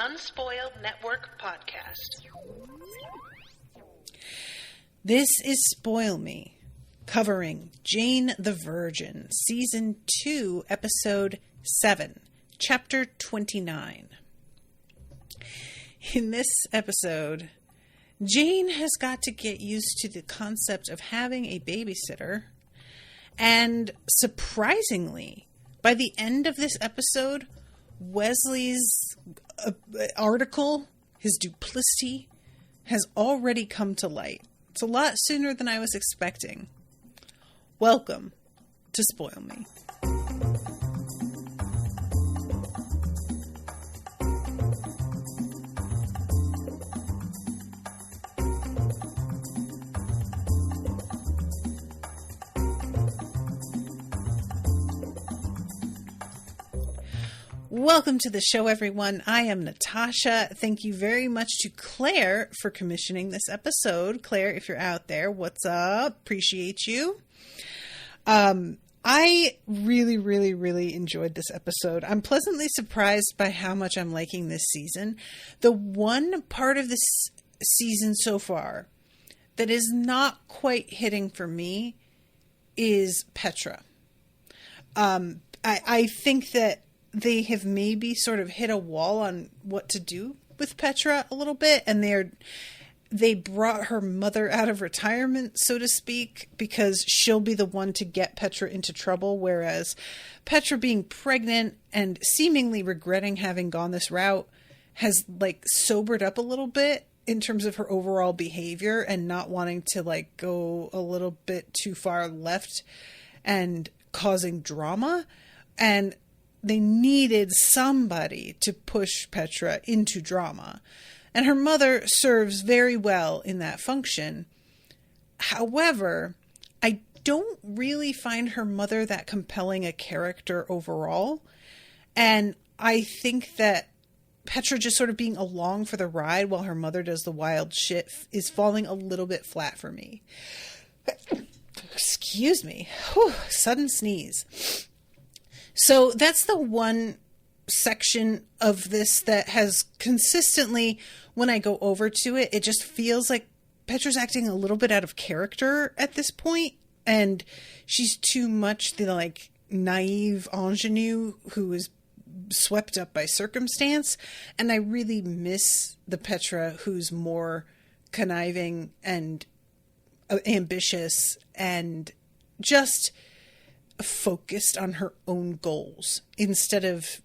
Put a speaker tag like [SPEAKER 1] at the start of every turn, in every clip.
[SPEAKER 1] Unspoiled Network podcast.
[SPEAKER 2] This is Spoil Me, covering Jane the Virgin, Season 2, Episode 7, Chapter 29. In this episode, Jane has got to get used to the concept of having a babysitter, and surprisingly, by the end of this episode, Wesley's article, his duplicity, has already come to light. It's a lot sooner than I was expecting. Welcome to Spoil Me. Welcome to the show, everyone. I am Natasha. Thank you very much to Claire for commissioning this episode. Claire, if you're out there, what's up? Appreciate you. I really enjoyed this episode. I'm pleasantly surprised by how much I'm liking this season. The one part of this season so far that is not quite hitting for me is Petra. I think that they have maybe sort of hit a wall on what to do with Petra a little bit, and they brought her mother out of retirement, so to speak, because she'll be the one to get Petra into trouble, whereas Petra being pregnant and seemingly regretting having gone this route has sobered up a little bit in terms of her overall behavior and not wanting to go a little bit too far left and causing drama. And they needed somebody to push Petra into drama. And her mother serves very well in that function. However, I don't really find her mother that compelling a character overall. And I think that Petra just sort of being along for the ride while her mother does the wild shit is falling a little bit flat for me. Excuse me. Whew, sudden sneeze. So that's the one section of this that has consistently, when I go over to it, it just feels like Petra's acting a little bit out of character at this point, and she's too much the naive ingenue who is swept up by circumstance. And I really miss the Petra who's more conniving and ambitious and just focused on her own goals instead of,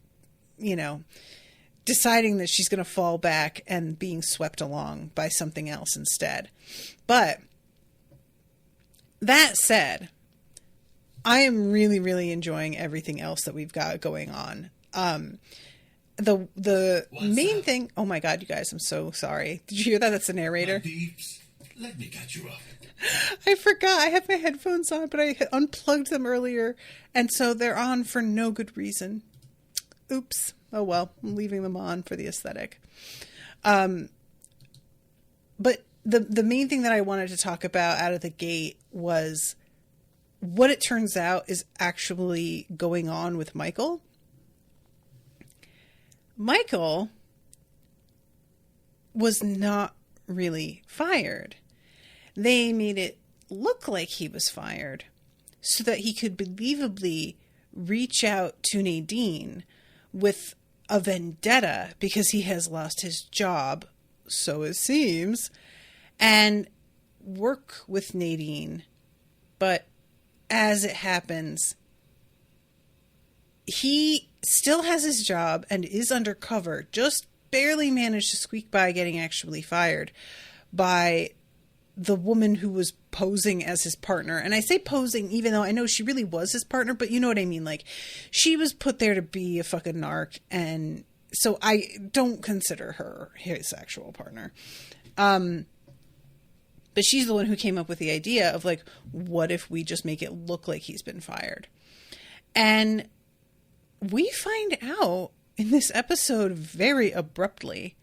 [SPEAKER 2] deciding that she's going to fall back and being swept along by something else instead. But that said, I am really enjoying everything else that we've got going on. The main thing, oh my God, you guys, I'm so sorry. Did you hear that? That's the narrator.
[SPEAKER 3] Let me catch you up.
[SPEAKER 2] I forgot. I have my headphones on, but I unplugged them earlier, and so they're on for no good reason. Oops. Oh well, I'm leaving them on for the aesthetic. But the main thing that I wanted to talk about out of the gate was what it turns out is actually going on with Michael. Michael was not really fired. They made it look like he was fired so that he could believably reach out to Nadine with a vendetta because he has lost his job, so it seems, and work with Nadine. But as it happens, he still has his job and is undercover, just barely managed to squeak by getting actually fired by the woman who was posing as his partner. And I say posing, even though I know she really was his partner, but you know what I mean? She was put there to be a fucking narc. And so I don't consider her his actual partner. But she's the one who came up with the idea of what if we just make it look like he's been fired? And we find out in this episode very abruptly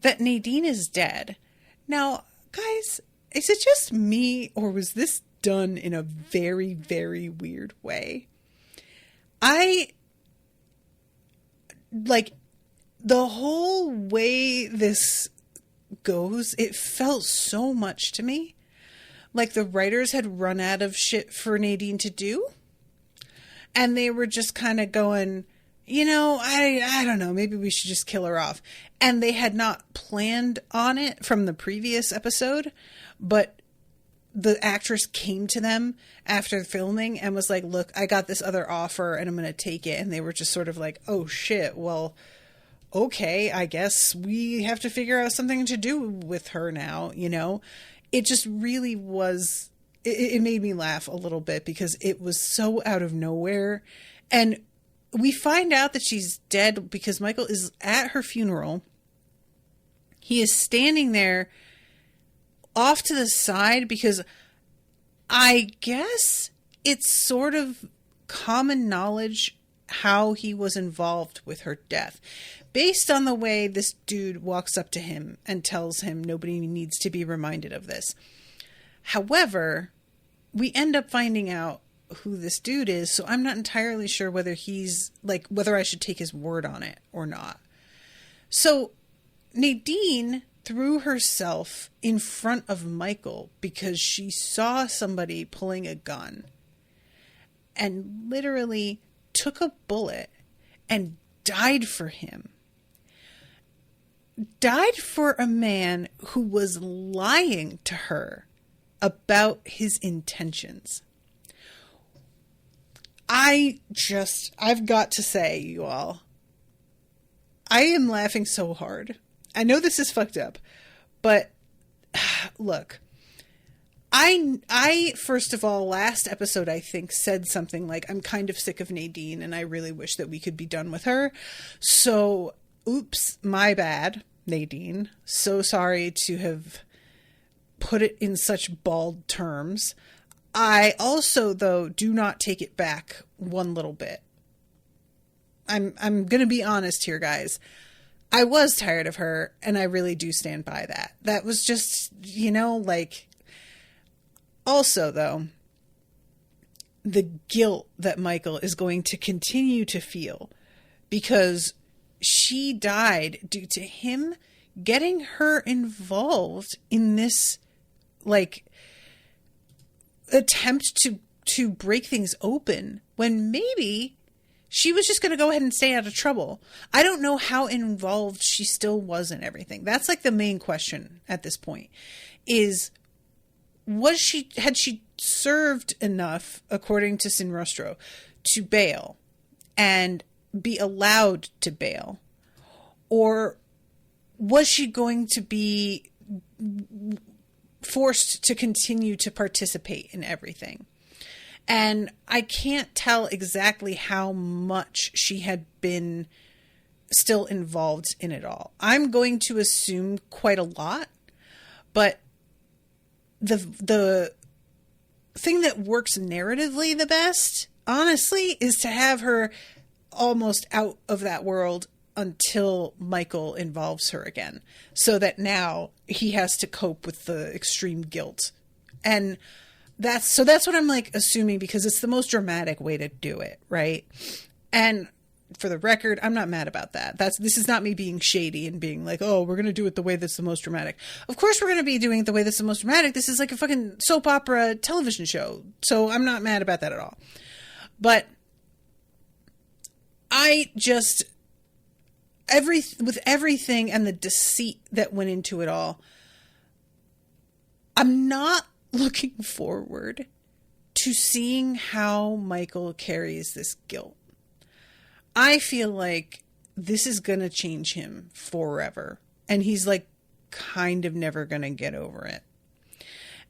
[SPEAKER 2] that Nadine is dead. Now, guys, is it just me, or was this done in a very, very weird way? the whole way this goes, it felt so much to me like the writers had run out of shit for Nadine to do. And they were just kind of going, I don't know, maybe we should just kill her off. And they had not planned on it from the previous episode, but the actress came to them after filming and was like, look, I got this other offer and I'm going to take it. And they were just sort of like, oh shit, well, okay, I guess we have to figure out something to do with her now, It just really was, it made me laugh a little bit because it was so out of nowhere. And we find out that she's dead because Michael is at her funeral. He is standing there off to the side because I guess it's sort of common knowledge how he was involved with her death. Based on the way this dude walks up to him and tells him nobody needs to be reminded of this. However, we end up finding out who this dude is, so I'm not entirely sure whether whether I should take his word on it or not. So Nadine threw herself in front of Michael because she saw somebody pulling a gun and literally took a bullet and died for him. Died for a man who was lying to her about his intentions. I've got to say, you all, I am laughing so hard. I know this is fucked up, but look, I first of all, last episode, I think said something like, I'm kind of sick of Nadine and I really wish that we could be done with her. So, oops, my bad, Nadine. So sorry to have put it in such bald terms. I also, though, do not take it back one little bit. I'm going to be honest here, guys. I was tired of her, and I really do stand by that. That was just, Also, though, the guilt that Michael is going to continue to feel because she died due to him getting her involved in this, attempt to break things open when maybe she was just going to go ahead and stay out of trouble. I don't know how involved she still was in everything. That's the main question at this point is, had she served enough, according to Sinrostro, to bail and be allowed to bail? Or was she going to be forced to continue to participate in everything? And I can't tell exactly how much she had been still involved in it all. I'm going to assume quite a lot, but the thing that works narratively the best, honestly, is to have her almost out of that world until Michael involves her again, so that now he has to cope with the extreme guilt. And that's what I'm assuming, because it's the most dramatic way to do it, right? And for the record, I'm not mad about that. This is not me being shady and being like, oh, we're going to do it the way that's the most dramatic. Of course we're going to be doing it the way that's the most dramatic. This is like a fucking soap opera television show. So I'm not mad about that at all. But with everything and the deceit that went into it all, I'm not looking forward to seeing how Michael carries this guilt. I feel like this is going to change him forever. And he's kind of never going to get over it.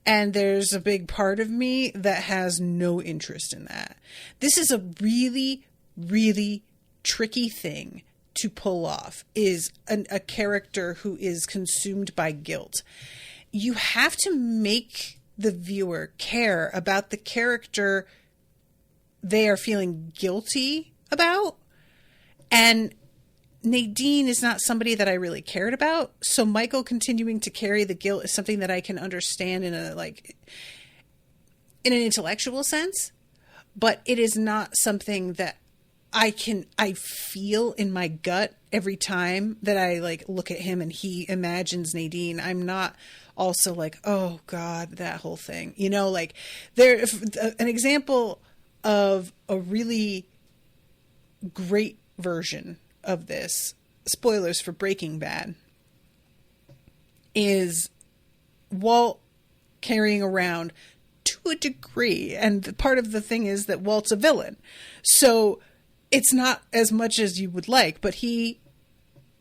[SPEAKER 2] And there's a big part of me that has no interest in that. This is a really, really tricky thing to pull off, is a character who is consumed by guilt. You have to make the viewer care about the character they are feeling guilty about. And Nadine is not somebody that I really cared about. So Michael continuing to carry the guilt is something that I can understand in an intellectual sense, but it is not something that I feel in my gut every time that I like look at him and he imagines Nadine. I'm not also like, oh God, that whole thing, you know, like an example of a really great version of this, spoilers for Breaking Bad, is Walt carrying around to a degree. And part of the thing is that Walt's a villain. So it's not as much as you would like, but he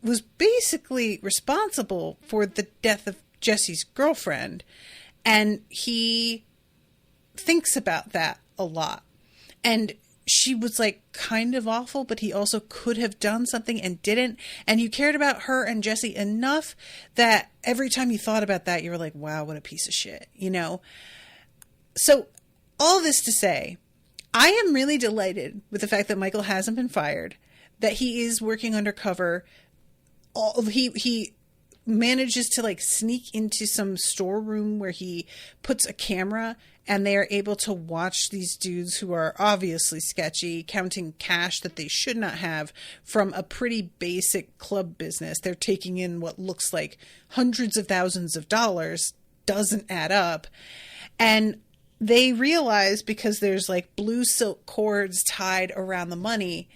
[SPEAKER 2] was basically responsible for the death of Jesse's girlfriend. And he thinks about that a lot. And she was like kind of awful, but he also could have done something and didn't. And you cared about her and Jesse enough that every time you thought about that, you were like, wow, what a piece of shit, you know? So all this to say, I am really delighted with the fact that Michael hasn't been fired, that he is working undercover. He manages to like sneak into some storeroom where he puts a camera and they are able to watch these dudes who are obviously sketchy, counting cash that they should not have from a pretty basic club business. They're taking in what looks like hundreds of thousands of dollars, doesn't add up. And they realize, because there's like blue silk cords tied around the money,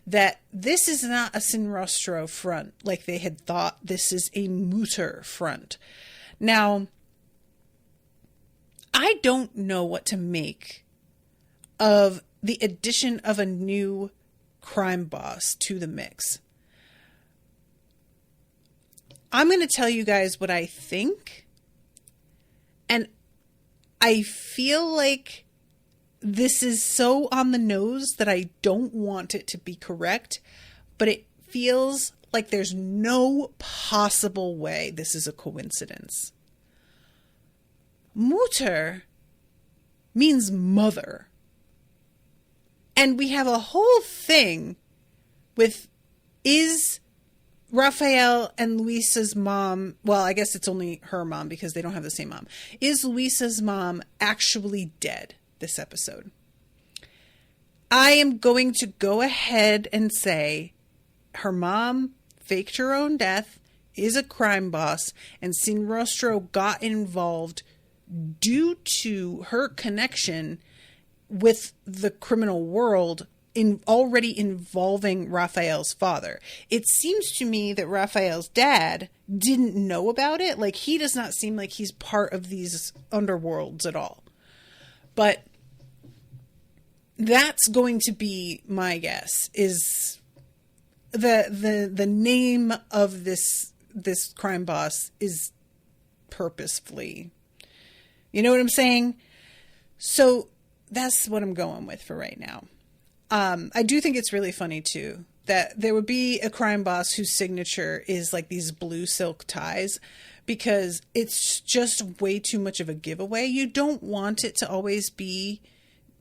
[SPEAKER 2] that this is not a Sinrostro front like they had thought. This is a Mutter front. Now, I don't know what to make of the addition of a new crime boss to the mix. I'm going to tell you guys what I think. And I feel like this is so on the nose that I don't want it to be correct, but it feels like there's no possible way this is a coincidence. Mutter means mother. And we have a whole thing with, is Rafael and Luisa's mom, well, I guess it's only her mom because they don't have the same mom. Is Luisa's mom actually dead this episode? I am going to go ahead and say her mom faked her own death, is a crime boss, and Sinrostro got involved due to her connection with the criminal world already involving Rafael's father. It seems to me that Rafael's dad didn't know about it. Like, he does not seem like he's part of these underworlds at all. But that's going to be my guess, is the name of this crime boss is purposefully, you know what I'm saying? So that's what I'm going with for right now. I do think it's really funny too that there would be a crime boss whose signature is like these blue silk ties, because it's just way too much of a giveaway. You don't want it to always be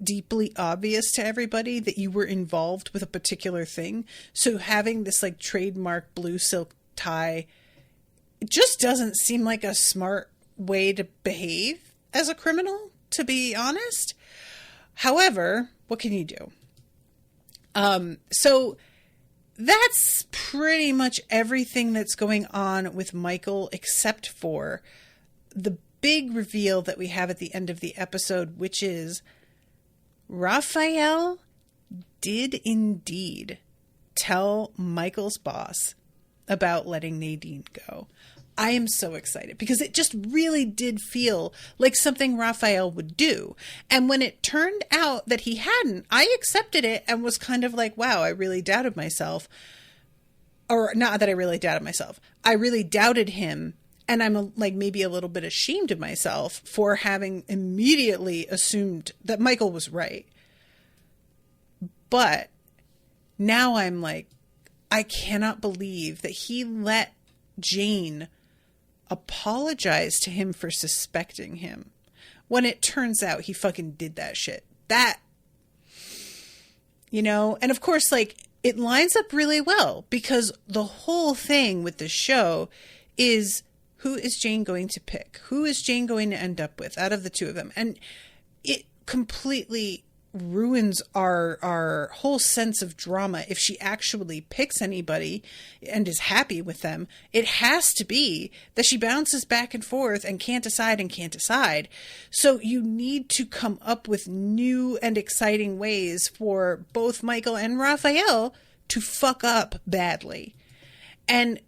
[SPEAKER 2] deeply obvious to everybody that you were involved with a particular thing. So having this like trademark blue silk tie, it just doesn't seem like a smart way to behave as a criminal, to be honest. However, what can you do? So that's pretty much everything that's going on with Michael, except for the big reveal that we have at the end of the episode, which is Rafael did indeed tell Michael's boss about letting Nadine go. I am so excited because it just really did feel like something Rafael would do. And when it turned out that he hadn't, I accepted it and was kind of like, wow, I really doubted myself. Or not that I really doubted myself. I really doubted him. And I'm like maybe a little bit ashamed of myself for having immediately assumed that Michael was right. But now I'm like, I cannot believe that he let Jane apologize to him for suspecting him when it turns out he fucking did that shit. That, you know, and of course, like, it lines up really well because the whole thing with the show is, who is Jane going to pick? Who is Jane going to end up with out of the two of them? And it completely ruins our whole sense of drama if she actually picks anybody and is happy with them. It has to be that she bounces back and forth and can't decide. So you need to come up with new and exciting ways for both Michael and Rafael to fuck up badly. And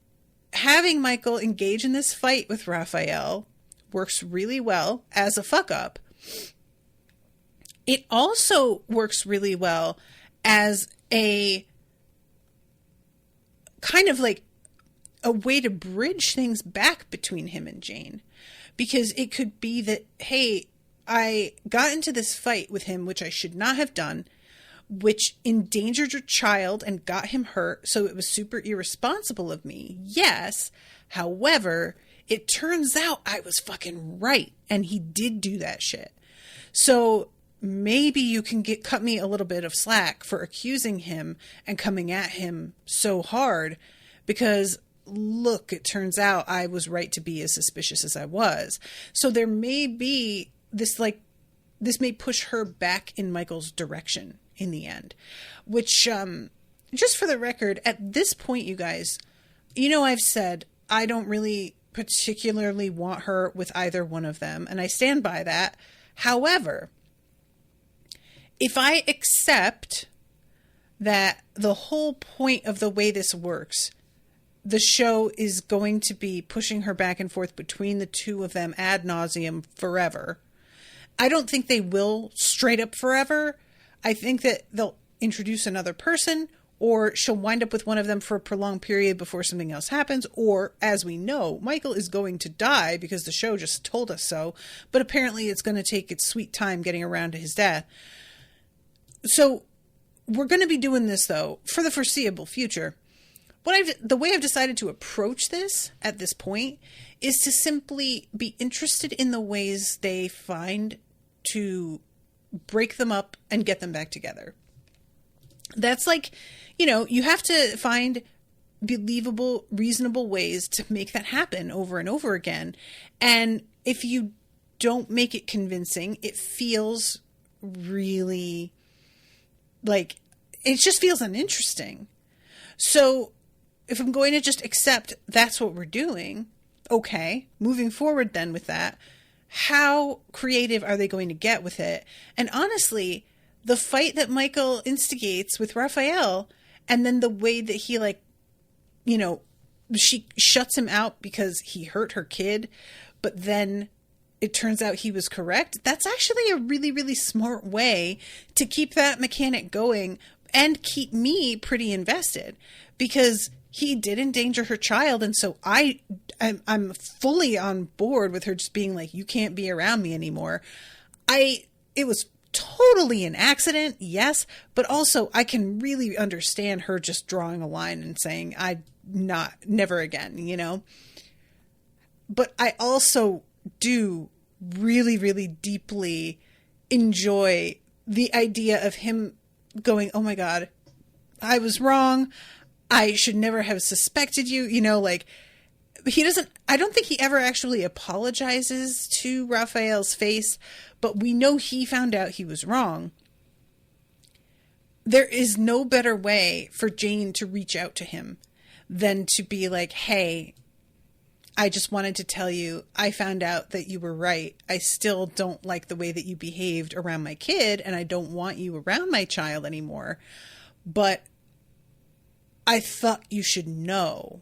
[SPEAKER 2] having Michael engage in this fight with Rafael works really well as a fuck up. It also works really well as a kind of like a way to bridge things back between him and Jane. Because it could be that, hey, I got into this fight with him, which I should not have done, which endangered your child and got him hurt. So it was super irresponsible of me. Yes. However, it turns out I was fucking right. And he did do that shit. So maybe you can cut me a little bit of slack for accusing him and coming at him so hard, because look, it turns out I was right to be as suspicious as I was. So there may be this may push her back in Michael's direction in the end, which, just for the record, at this point, you guys, I've said I don't really particularly want her with either one of them, and I stand by that. However, if I accept that the whole point of the way this works, the show is going to be pushing her back and forth between the two of them ad nauseum forever. I don't think they will straight up forever. I think that they'll introduce another person, or she'll wind up with one of them for a prolonged period before something else happens. Or, as we know, Michael is going to die because the show just told us so. But apparently it's going to take its sweet time getting around to his death. So we're going to be doing this, though, for the foreseeable future. The way I've decided to approach this at this point is to simply be interested in the ways they find to break them up and get them back together. That's like, you have to find believable, reasonable ways to make that happen over and over again. And if you don't make it convincing, it feels really it just feels uninteresting. So if I'm going to just accept that's what we're doing, okay, moving forward then with that, how creative are they going to get with it? And honestly, the fight that Michael instigates with Rafael, and then the way that he she shuts him out because he hurt her kid, but then it turns out he was correct. That's actually a really, really smart way to keep that mechanic going and keep me pretty invested, because he did endanger her child. And so I'm fully on board with her just being like, you can't be around me anymore. It was totally an accident. Yes. But also I can really understand her just drawing a line and saying, never again, but I also do really, really deeply enjoy the idea of him going, oh my God, I was wrong. I should never have suspected you. I don't think he ever actually apologizes to Rafael's face, but we know he found out he was wrong. There is no better way for Jane to reach out to him than to be like, hey, I just wanted to tell you, I found out that you were right. I still don't like the way that you behaved around my kid, and I don't want you around my child anymore. But I thought you should know.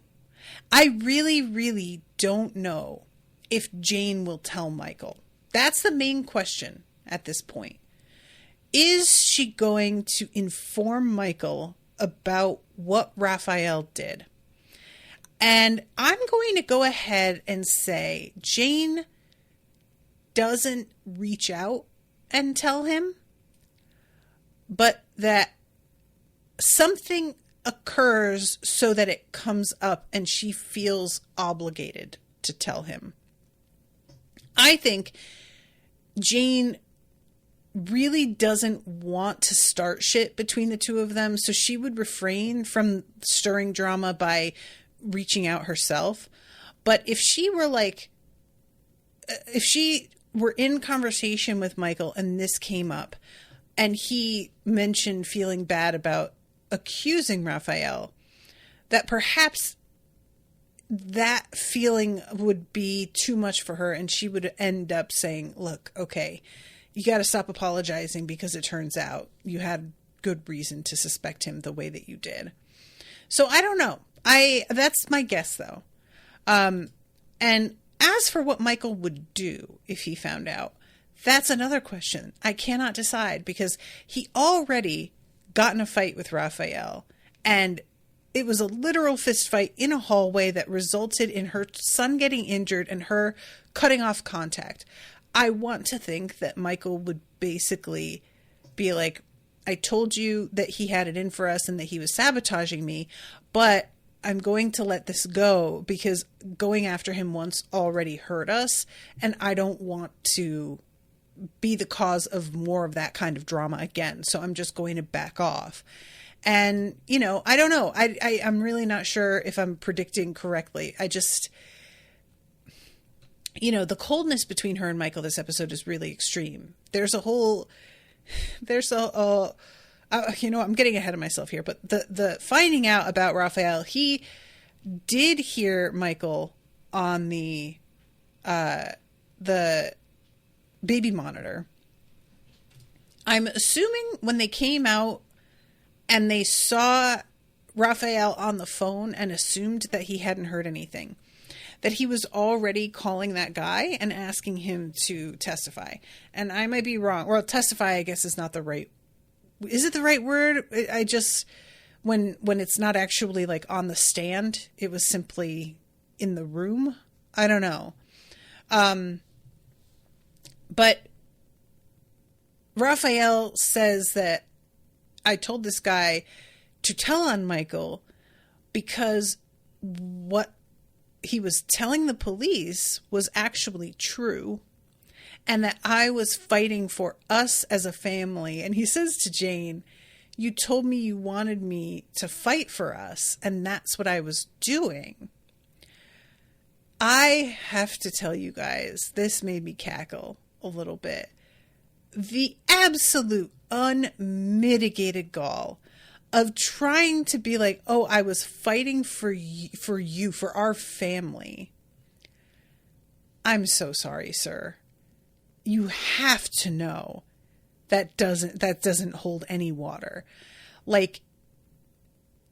[SPEAKER 2] I really, really don't know if Jane will tell Michael. That's the main question at this point. Is she going to inform Michael about what Rafael did? And I'm going to go ahead and say Jane doesn't reach out and tell him, but that something occurs so that it comes up and she feels obligated to tell him. I think Jane really doesn't want to start shit between the two of them, so she would refrain from stirring drama by reaching out herself. But if she were in conversation with Michael and this came up, and he mentioned feeling bad about accusing Rafael, that perhaps that feeling would be too much for her, and she would end up saying, look, okay, you got to stop apologizing because it turns out you had good reason to suspect him the way that you did. So I don't know. That's my guess, though. And as for what Michael would do if he found out, that's another question. I cannot decide, because he already got in a fight with Rafael, and it was a literal fist fight in a hallway that resulted in her son getting injured and her cutting off contact. I want to think that Michael would basically be like, I told you that he had it in for us and that he was sabotaging me, but I'm going to let this go because going after him once already hurt us, and I don't want to be the cause of more of that kind of drama again. So I'm just going to back off. And, you know, I don't know. I'm really not sure if I'm predicting correctly. I just, you know, the coldness between her and Michael this episode is really extreme. You know, I'm getting ahead of myself here, but the finding out about Rafael, he did hear Michael on the baby monitor. I'm assuming when they came out and they saw Rafael on the phone and assumed that he hadn't heard anything, that he was already calling that guy and asking him to testify. And I might be wrong. Well, testify, I guess, is not the right. Is it the right word? I just, when it's not actually like on the stand, it was simply in the room. I don't know. But Rafael says that I told this guy to tell on Michael because what he was telling the police was actually true, and that I was fighting for us as a family. And he says to Jane, you told me you wanted me to fight for us, and that's what I was doing. I have to tell you guys, this made me cackle a little bit. The absolute unmitigated gall of trying to be like, oh, I was fighting for you, for our family. I'm so sorry, sir. You have to know that doesn't hold any water. Like,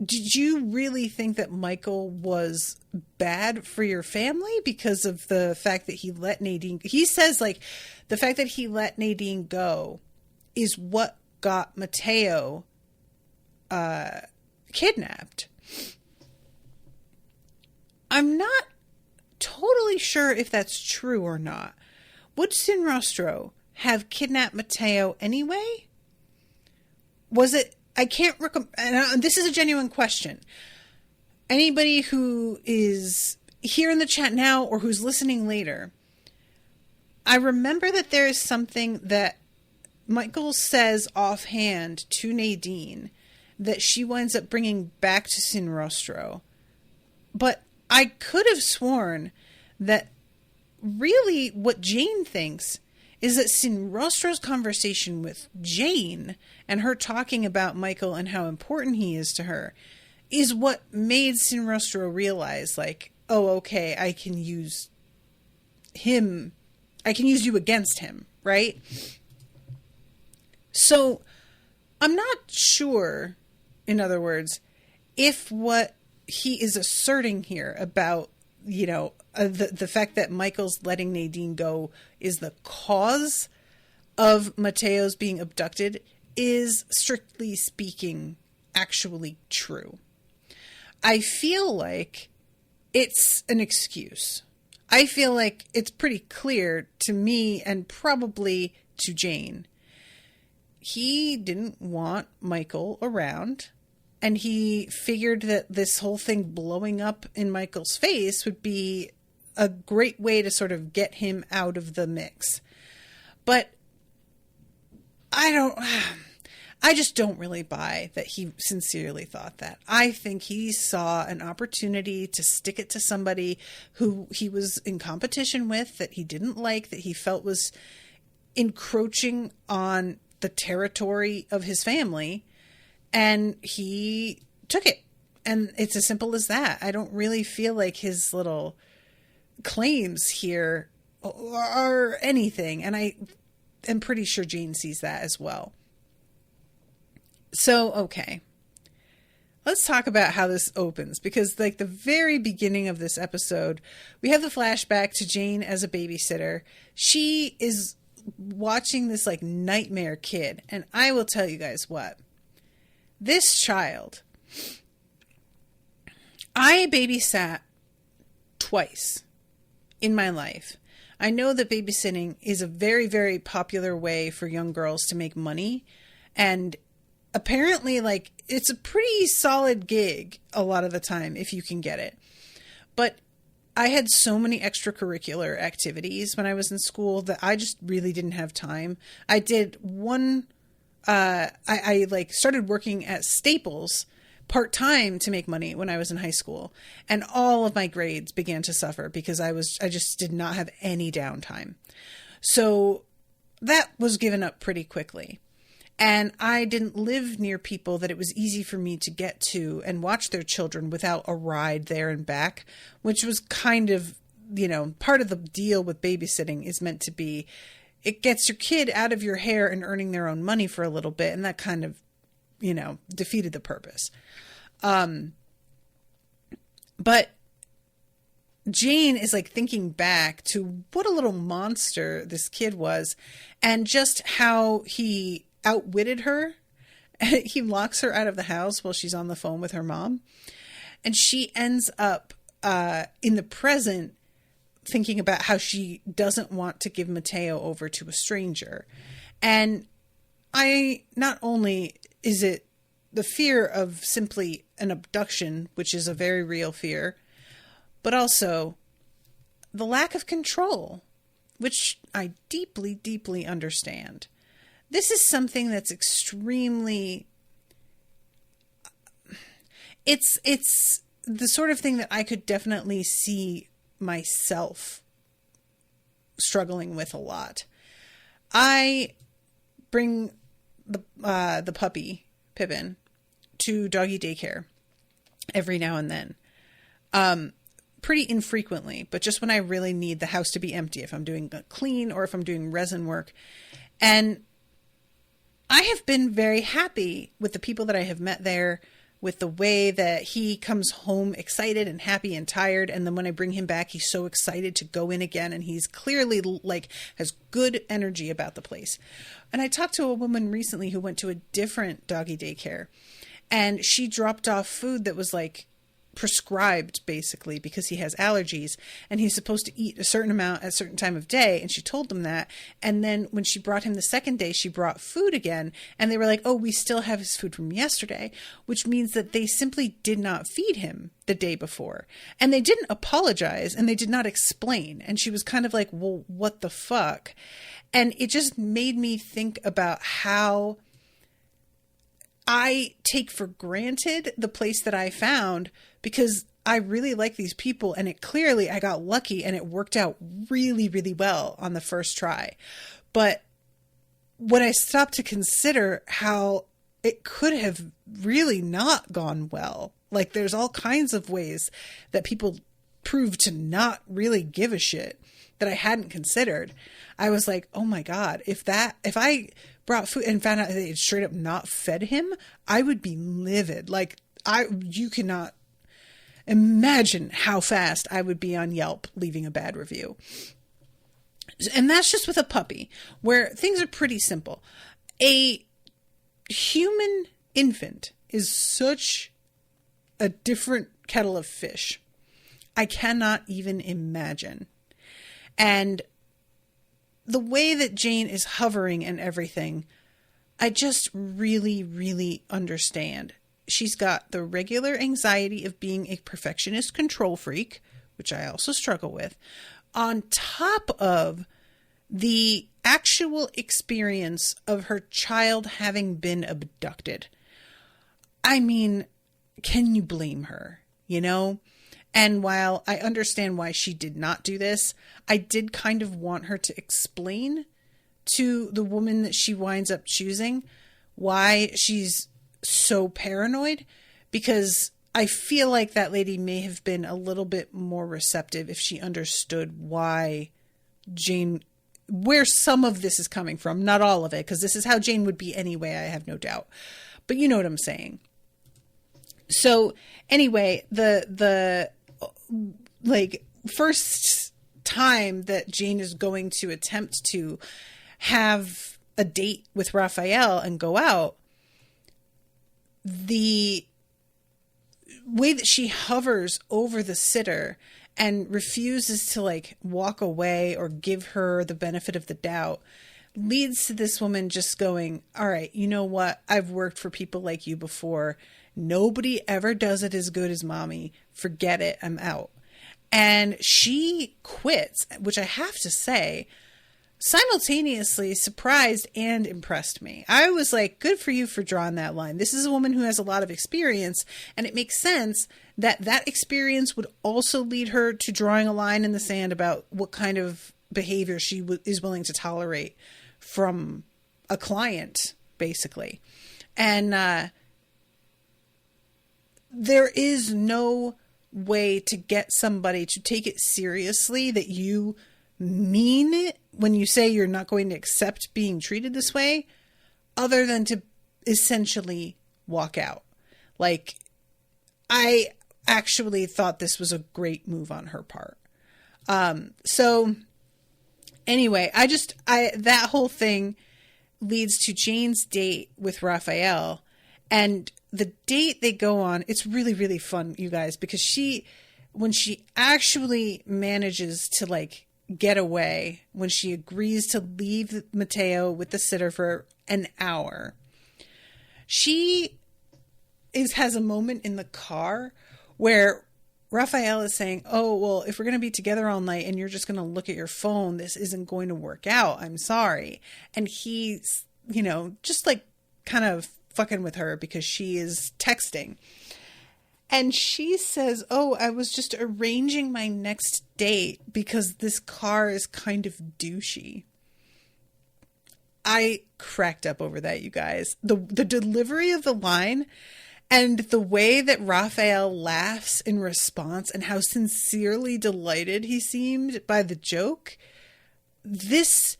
[SPEAKER 2] did you really think that Michael was bad for your family because of the fact that he let Nadine, he says, like, the fact that he let Nadine go is what got Mateo kidnapped. I'm not totally sure if that's true or not. Would Sinrostro have kidnapped Mateo anyway? Was it, I can't and this is a genuine question. Anybody who is here in the chat now or who's listening later, I remember that there is something that Michael says offhand to Nadine that she winds up bringing back to Sinrostro. But I could have sworn that really what Jane thinks is that Sinrostro's conversation with Jane and her talking about Michael and how important he is to her is what made Sinrostro realize, like, oh, okay, I can use him. I can use you against him, right? So I'm not sure, in other words, if what he is asserting here about, you know, the fact that Michael's letting Nadine go is the cause of Mateo's being abducted is, strictly speaking, actually true. I feel like it's an excuse. I feel like it's pretty clear to me and probably to Jane. He didn't want Michael around, and he figured that this whole thing blowing up in Michael's face would be a great way to sort of get him out of the mix. But I just don't really buy that he sincerely thought that. I think he saw an opportunity to stick it to somebody who he was in competition with, that he didn't like, that he felt was encroaching on the territory of his family, and he took it. And it's as simple as that. I don't really feel like his little claims here are anything. And I am pretty sure Jane sees that as well. So, okay. Let's talk about how this opens, because like the very beginning of this episode, we have the flashback to Jane as a babysitter. She is watching this like nightmare kid. And I will tell you guys what, this child, I babysat twice in my life. I know that babysitting is a very, very popular way for young girls to make money. And apparently, like, it's a pretty solid gig a lot of the time if you can get it. But I had so many extracurricular activities when I was in school that I just really didn't have time. I did one, I like started working at Staples part-time to make money when I was in high school, and all of my grades began to suffer because I just did not have any downtime. So that was given up pretty quickly. And I didn't live near people that it was easy for me to get to and watch their children without a ride there and back, which was kind of, you know, part of the deal with babysitting is meant to be, it gets your kid out of your hair and earning their own money for a little bit. And that kind of, you know, defeated the purpose. But Jane is like thinking back to what a little monster this kid was and just how he outwitted her. He locks her out of the house while she's on the phone with her mom. And she ends up in the present thinking about how she doesn't want to give Mateo over to a stranger. And not only is it the fear of simply an abduction, which is a very real fear, but also the lack of control, which I deeply, deeply understand. This is something that's extremely, it's the sort of thing that I could definitely see myself struggling with a lot. I bring the puppy, Pippin, to doggy daycare every now and then. Pretty infrequently, but just when I really need the house to be empty, if I'm doing clean or if I'm doing resin work. And I have been very happy with the people that I have met there, with the way that he comes home excited and happy and tired. And then when I bring him back, he's so excited to go in again. And he's clearly like has good energy about the place. And I talked to a woman recently who went to a different doggy daycare, and she dropped off food that was like prescribed basically because he has allergies and he's supposed to eat a certain amount at a certain time of day. And she told them that. And then when she brought him the second day, she brought food again and they were like, oh, we still have his food from yesterday, which means that they simply did not feed him the day before. And they didn't apologize and they did not explain. And she was kind of like, well, what the fuck? And it just made me think about how I take for granted the place that I found because I really like these people, and I got lucky and it worked out really, really well on the first try. But when I stopped to consider how it could have really not gone well, like there's all kinds of ways that people prove to not really give a shit that I hadn't considered. I was like, oh my God, if I brought food and found out they had straight up not fed him, I would be livid. Like you cannot imagine how fast I would be on Yelp leaving a bad review. And that's just with a puppy, where things are pretty simple. A human infant is such a different kettle of fish. I cannot even imagine. And the way that Jane is hovering and everything, I just really, really understand. She's got the regular anxiety of being a perfectionist control freak, which I also struggle with, on top of the actual experience of her child having been abducted. I mean, can you blame her, you know? And while I understand why she did not do this, I did kind of want her to explain to the woman that she winds up choosing, why she's so paranoid, because I feel like that lady may have been a little bit more receptive if she understood why Jane, where some of this is coming from, not all of it, because this is how Jane would be anyway, I have no doubt. But you know what I'm saying. So anyway, the like first time that Jane is going to attempt to have a date with Rafael and go out, the way that she hovers over the sitter and refuses to like walk away or give her the benefit of the doubt leads to this woman just going, all right, you know what? I've worked for people like you before. Nobody ever does it as good as mommy. Forget it. I'm out. And she quits, which I have to say, simultaneously surprised and impressed me. I was like, good for you for drawing that line. This is a woman who has a lot of experience, and it makes sense that that experience would also lead her to drawing a line in the sand about what kind of behavior she is willing to tolerate from a client, basically. And there is no way to get somebody to take it seriously that you mean it when you say you're not going to accept being treated this way, other than to essentially walk out. Like, I actually thought this was a great move on her part. So anyway, that whole thing leads to Jane's date with Rafael, and the date they go on, it's really, really fun, you guys, because when she actually manages to like get away, when she agrees to leave Mateo with the sitter for an hour, she has a moment in the car where Rafael is saying, oh, well, if we're going to be together all night and you're just going to look at your phone, this isn't going to work out. I'm sorry. And he's, just like kind of fucking with her because she is texting. And she says, oh, I was just arranging my next date because this car is kind of douchey. I cracked up over that, you guys. The delivery of the line and the way that Rafael laughs in response and how sincerely delighted he seemed by the joke. This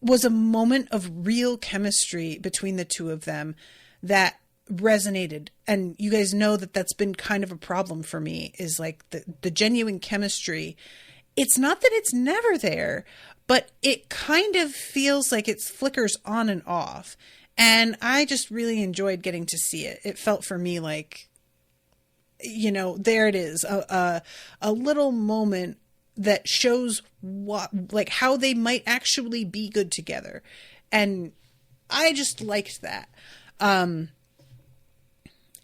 [SPEAKER 2] was a moment of real chemistry between the two of them that resonated. And you guys know that that's been kind of a problem for me, is like the genuine chemistry. It's not that it's never there, but it kind of feels like it flickers on and off. And I just really enjoyed getting to see it. It felt for me like, there it is, a little moment that shows how they might actually be good together. And I just liked that. And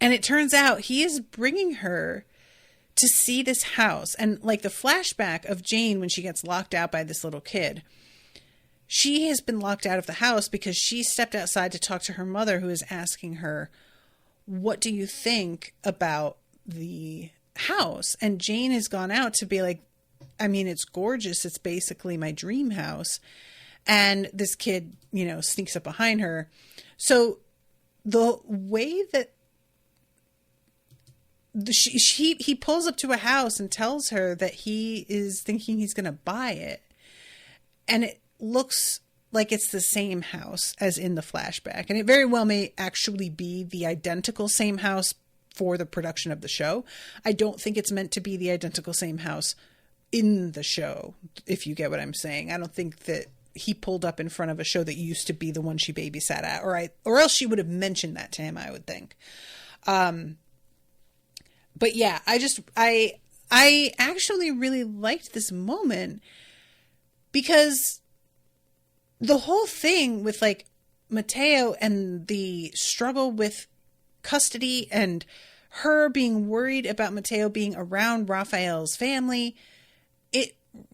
[SPEAKER 2] it turns out he is bringing her to see this house. And like the flashback of Jane when she gets locked out by this little kid, she has been locked out of the house because she stepped outside to talk to her mother, who is asking her, what do you think about the house? And Jane has gone out to be like, I mean, it's gorgeous. It's basically my dream house. And this kid, sneaks up behind her. So the way that he pulls up to a house and tells her that he is thinking he's going to buy it. And it looks like it's the same house as in the flashback. And it very well may actually be the identical same house for the production of the show. I don't think it's meant to be the identical same house in the show, if you get what I'm saying. I don't think that he pulled up in front of a show that used to be the one she babysat at, or else she would have mentioned that to him, I would think. But yeah, I actually really liked this moment because the whole thing with like Mateo and the struggle with custody and her being worried about Mateo being around Rafael's family,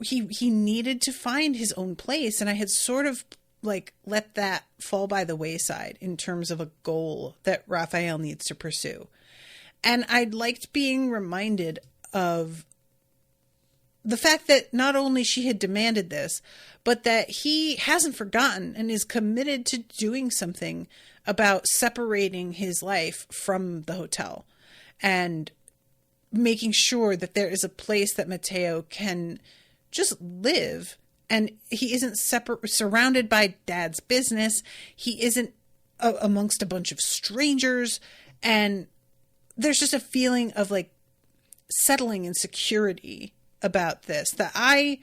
[SPEAKER 2] he needed to find his own place. And I had sort of like let that fall by the wayside in terms of a goal that Rafael needs to pursue. And I liked being reminded of the fact that not only she had demanded this, but that he hasn't forgotten and is committed to doing something about separating his life from the hotel and making sure that there is a place that Mateo can just live, and he isn't surrounded by dad's business. He isn't amongst a bunch of strangers, and there's just a feeling of like settling and security about this that I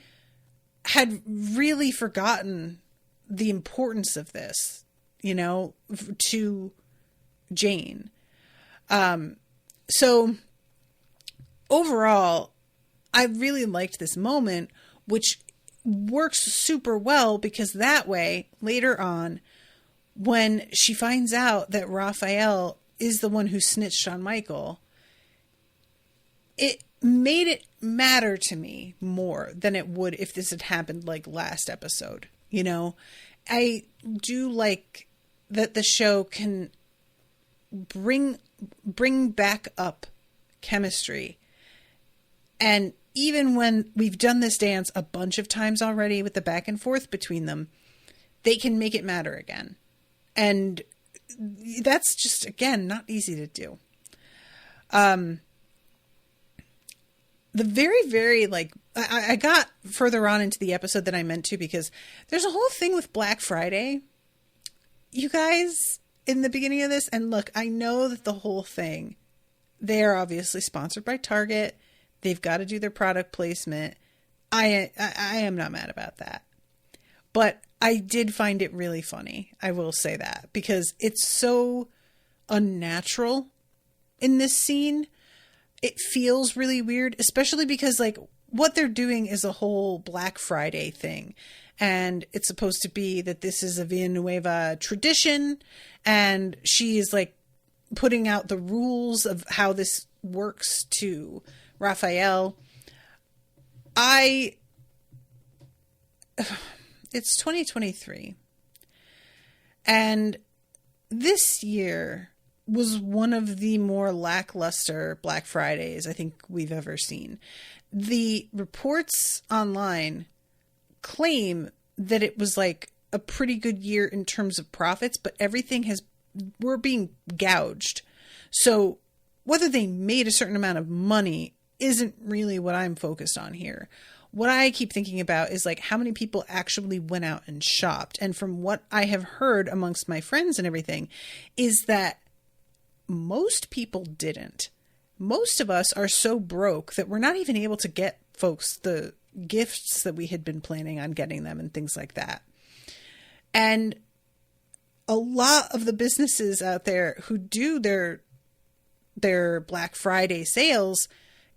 [SPEAKER 2] had really forgotten the importance of this, you know, to Jane. So overall, I really liked this moment, which works super well because that way, later on, when she finds out that Rafael is the one who snitched on Michael, it made it matter to me more than it would if this had happened like last episode. You know, I do like that the show can bring back up chemistry. And even when we've done this dance a bunch of times already with the back and forth between them, they can make it matter again. And that's just, again, not easy to do. The very, very, like, I got further on into the episode than I meant to because there's a whole thing with Black Friday, you guys, in the beginning of this. And look, I know that the whole thing, they are obviously sponsored by Target. They've got to do their product placement. I am not mad about that. But I did find it really funny. I will say that because it's so unnatural in this scene. It feels really weird, especially because like what they're doing is a whole Black Friday thing. And it's supposed to be that this is a Villanueva tradition. And she is like putting out the rules of how this works to Rafael. It's 2023. And this year was one of the more lackluster Black Fridays I think we've ever seen. The reports online claim that it was like a pretty good year in terms of profits, but we're being gouged. So whether they made a certain amount of money isn't really what I'm focused on here. What I keep thinking about is like how many people actually went out and shopped. And from what I have heard amongst my friends and everything is that most people didn't. Most of us are so broke that we're not even able to get folks the gifts that we had been planning on getting them and things like that. And a lot of the businesses out there who do their Black Friday sales,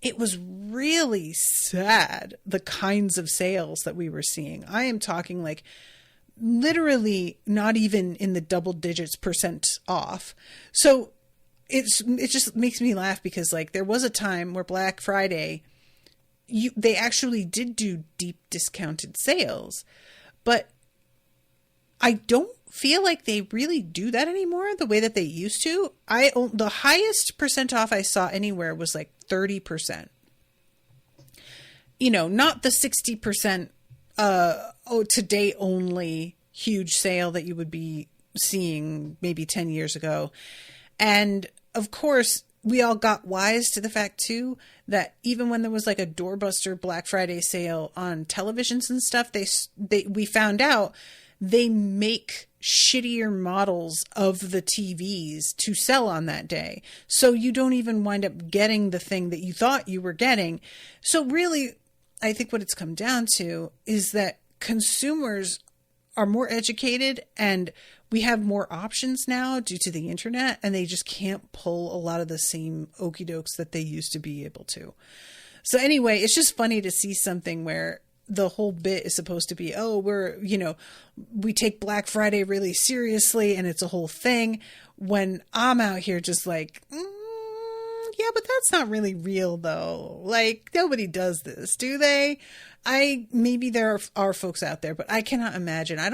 [SPEAKER 2] it was really sad, the kinds of sales that we were seeing. I am talking like literally not even in the double digits % off. So it just makes me laugh because like there was a time where Black Friday, they actually did do deep discounted sales, but I don't feel like they really do that anymore the way that they used to. The highest % off I saw anywhere was like 30%. You know, not the 60% today only huge sale that you would be seeing maybe 10 years ago. And of course, we all got wise to the fact too that even when there was like a doorbuster Black Friday sale on televisions and stuff, we found out they make shittier models of the TVs to sell on that day. So you don't even wind up getting the thing that you thought you were getting. So really, I think what it's come down to is that consumers are more educated and we have more options now due to the internet, and they just can't pull a lot of the same okie dokes that they used to be able to. So anyway, it's just funny to see something where the whole bit is supposed to be, oh, we take Black Friday really seriously and it's a whole thing, when I'm out here just like, yeah, but that's not really real though. Like nobody does this, do they? Maybe there are folks out there, but I cannot imagine. I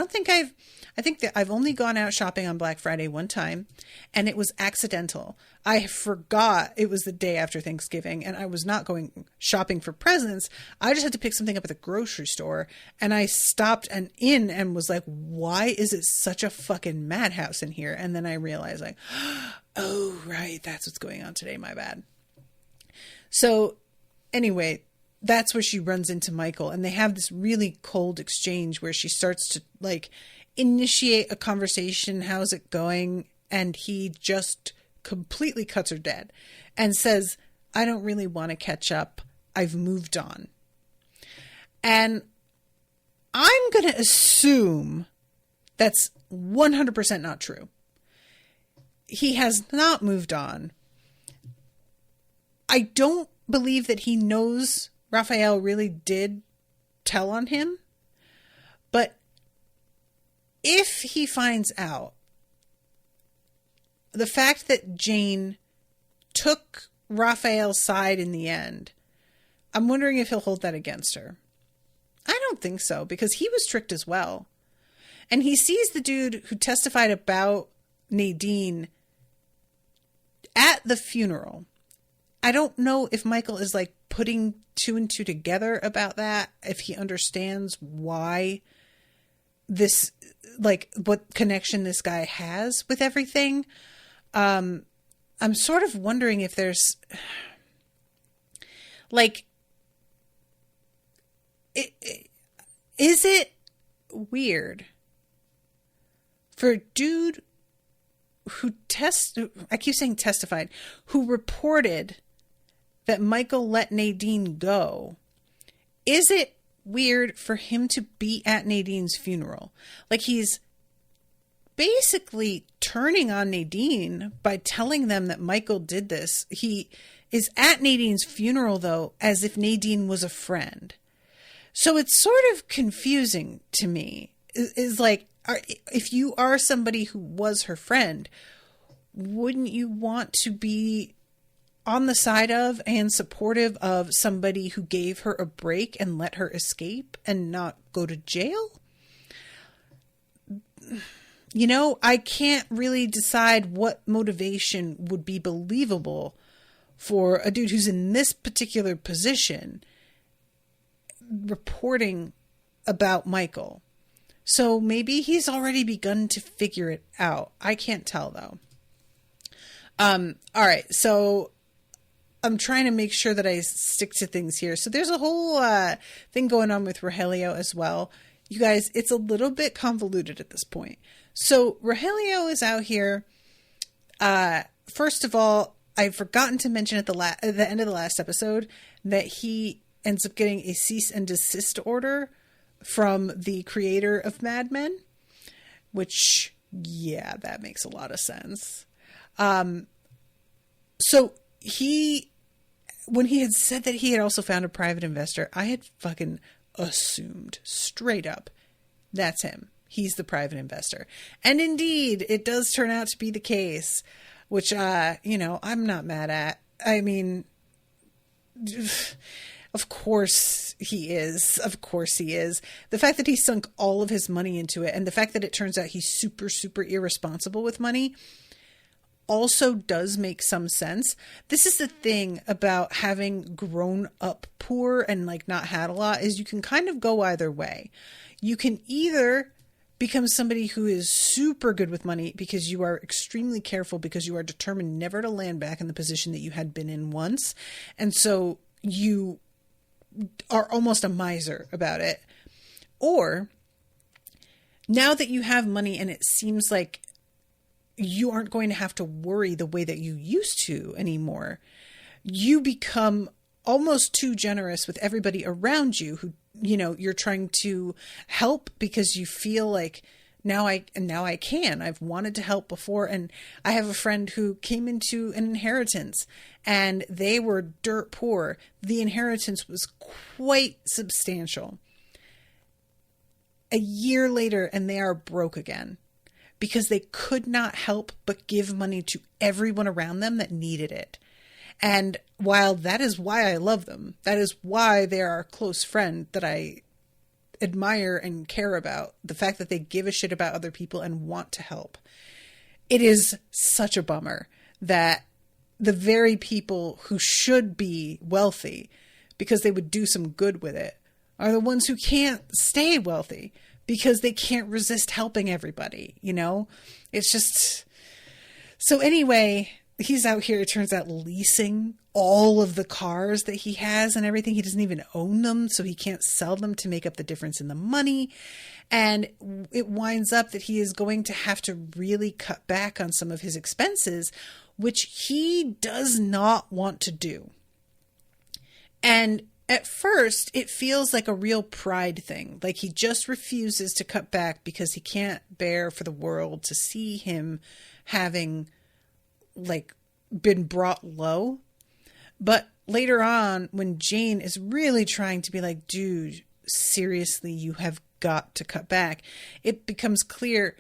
[SPEAKER 2] I think that I've only gone out shopping on Black Friday one time, and it was accidental. I forgot it was the day after Thanksgiving, and I was not going shopping for presents. I just had to pick something up at the grocery store, and I stopped and was like, why is it such a fucking madhouse in here? And then I realized, like, oh, right, that's what's going on today. My bad. So anyway, that's where she runs into Michael, and they have this really cold exchange where she starts to like initiate a conversation. How's it going? And he just completely cuts her dead and says, I don't really want to catch up. I've moved on. And I'm going to assume that's 100% not true. He has not moved on. I don't believe that he knows Rafael really did tell on him. But if he finds out, the fact that Jane took Rafael's side in the end, I'm wondering if he'll hold that against her. I don't think so, because he was tricked as well. And he sees the dude who testified about Nadine at the funeral. I don't know if Michael is like putting two and two together about that, if he understands why this, like what connection this guy has with everything. I'm sort of wondering if there's like, is it weird for a dude who I keep saying testified, who reported that Michael let Nadine go? Is it weird for him to be at Nadine's funeral? Like, he's basically turning on Nadine by telling them that Michael did this. He is at Nadine's funeral, though, as if Nadine was a friend. So it's sort of confusing to me. Is like, if you are somebody who was her friend, wouldn't you want to be on the side of and supportive of somebody who gave her a break and let her escape and not go to jail? You know, I can't really decide what motivation would be believable for a dude who's in this particular position reporting about Michael. So maybe he's already begun to figure it out. I can't tell, though. All right, so I'm trying to make sure that I stick to things here. So there's a whole thing going on with Rogelio as well. You guys, it's a little bit convoluted at this point. So Rogelio is out here. First of all, I've forgotten to mention at the end of the last episode that he ends up getting a cease and desist order from the creator of Mad Men, which, yeah, that makes a lot of sense. So when he had said that he had also found a private investor, I had fucking assumed straight up that's him. He's the private investor. And indeed, it does turn out to be the case, which, I'm not mad at. I mean, of course he is. Of course he is. The fact that he sunk all of his money into it, and the fact that it turns out he's super, super irresponsible with money, also does make some sense. This is the thing about having grown up poor and like not had a lot, is you can kind of go either way. You can either become somebody who is super good with money because you are extremely careful, because you are determined never to land back in the position that you had been in once. And so you are almost a miser about it. Or now that you have money and it seems like you aren't going to have to worry the way that you used to anymore, you become almost too generous with everybody around you who, you're trying to help because you feel like now I can. I've wanted to help before. And I have a friend who came into an inheritance and they were dirt poor. The inheritance was quite substantial. A year later, and they are broke again, because they could not help but give money to everyone around them that needed it. And while that is why I love them, that is why they are a close friend that I admire and care about, the fact that they give a shit about other people and want to help. It is such a bummer that the very people who should be wealthy because they would do some good with it are the ones who can't stay wealthy because they can't resist helping everybody, you know? It's just... So anyway, he's out here, it turns out, leasing all of the cars that he has and everything. He doesn't even own them, so he can't sell them to make up the difference in the money. And it winds up that he is going to have to really cut back on some of his expenses, which he does not want to do. And at first, it feels like a real pride thing. Like he just refuses to cut back because he can't bear for the world to see him having, like, been brought low. But later on, when Jane is really trying to be like, dude, seriously, you have got to cut back, it becomes clear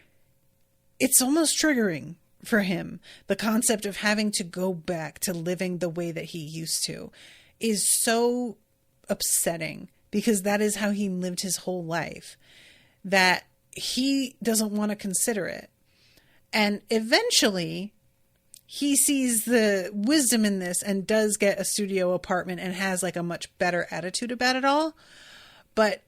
[SPEAKER 2] it's almost triggering for him. The concept of having to go back to living the way that he used to is so upsetting, because that is how he lived his whole life, that he doesn't want to consider it. And eventually he sees the wisdom in this and does get a studio apartment and has like a much better attitude about it all. But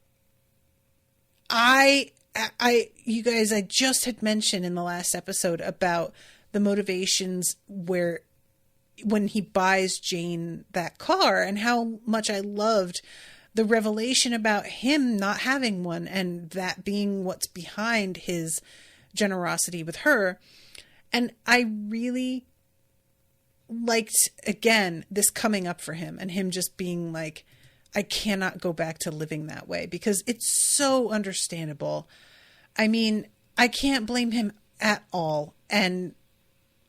[SPEAKER 2] you guys, I just had mentioned in the last episode about the motivations when he buys Jane that car, and how much I loved the revelation about him not having one, and that being what's behind his generosity with her. And I really liked, again, this coming up for him and him just being like, I cannot go back to living that way, because it's so understandable. I mean, I can't blame him at all. And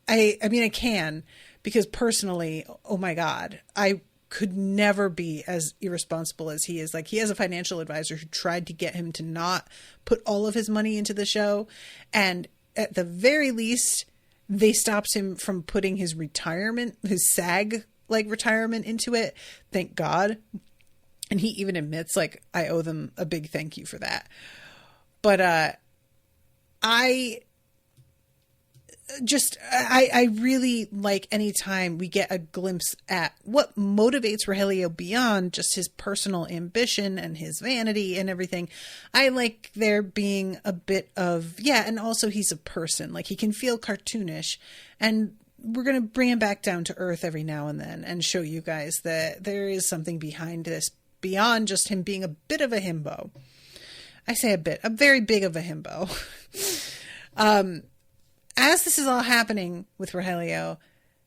[SPEAKER 2] I mean, I can, because personally, oh my God, I could never be as irresponsible as he is. Like, he has a financial advisor who tried to get him to not put all of his money into the show. And at the very least, they stopped him from putting his retirement, his SAG like retirement into it. Thank God. And he even admits, like, I owe them a big thank you for that. But I really like anytime we get a glimpse at what motivates Rogelio beyond just his personal ambition and his vanity and everything. I like there being a bit of, and also he's a person. Like, he can feel cartoonish, and we're going to bring him back down to earth every now and then and show you guys that there is something behind this beyond just him being a bit of a himbo. I say a very big of a himbo. As this is all happening with Rogelio,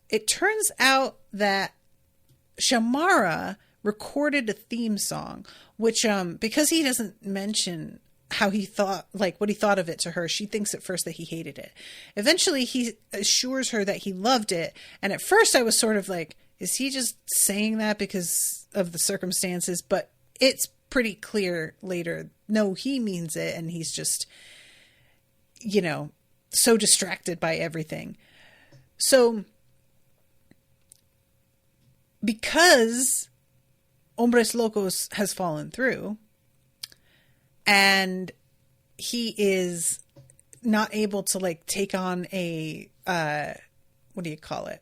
[SPEAKER 2] it turns out that Shamara recorded a theme song, which, because he doesn't mention how he thought, like what he thought of it to her, she thinks at first that he hated it. Eventually he assures her that he loved it. And at first I was sort of like, is he just saying that because of the circumstances? But it's pretty clear later, no, he means it. And he's just, so distracted by everything. So because Hombres Locos has fallen through and he is not able to like take on a, what do you call it?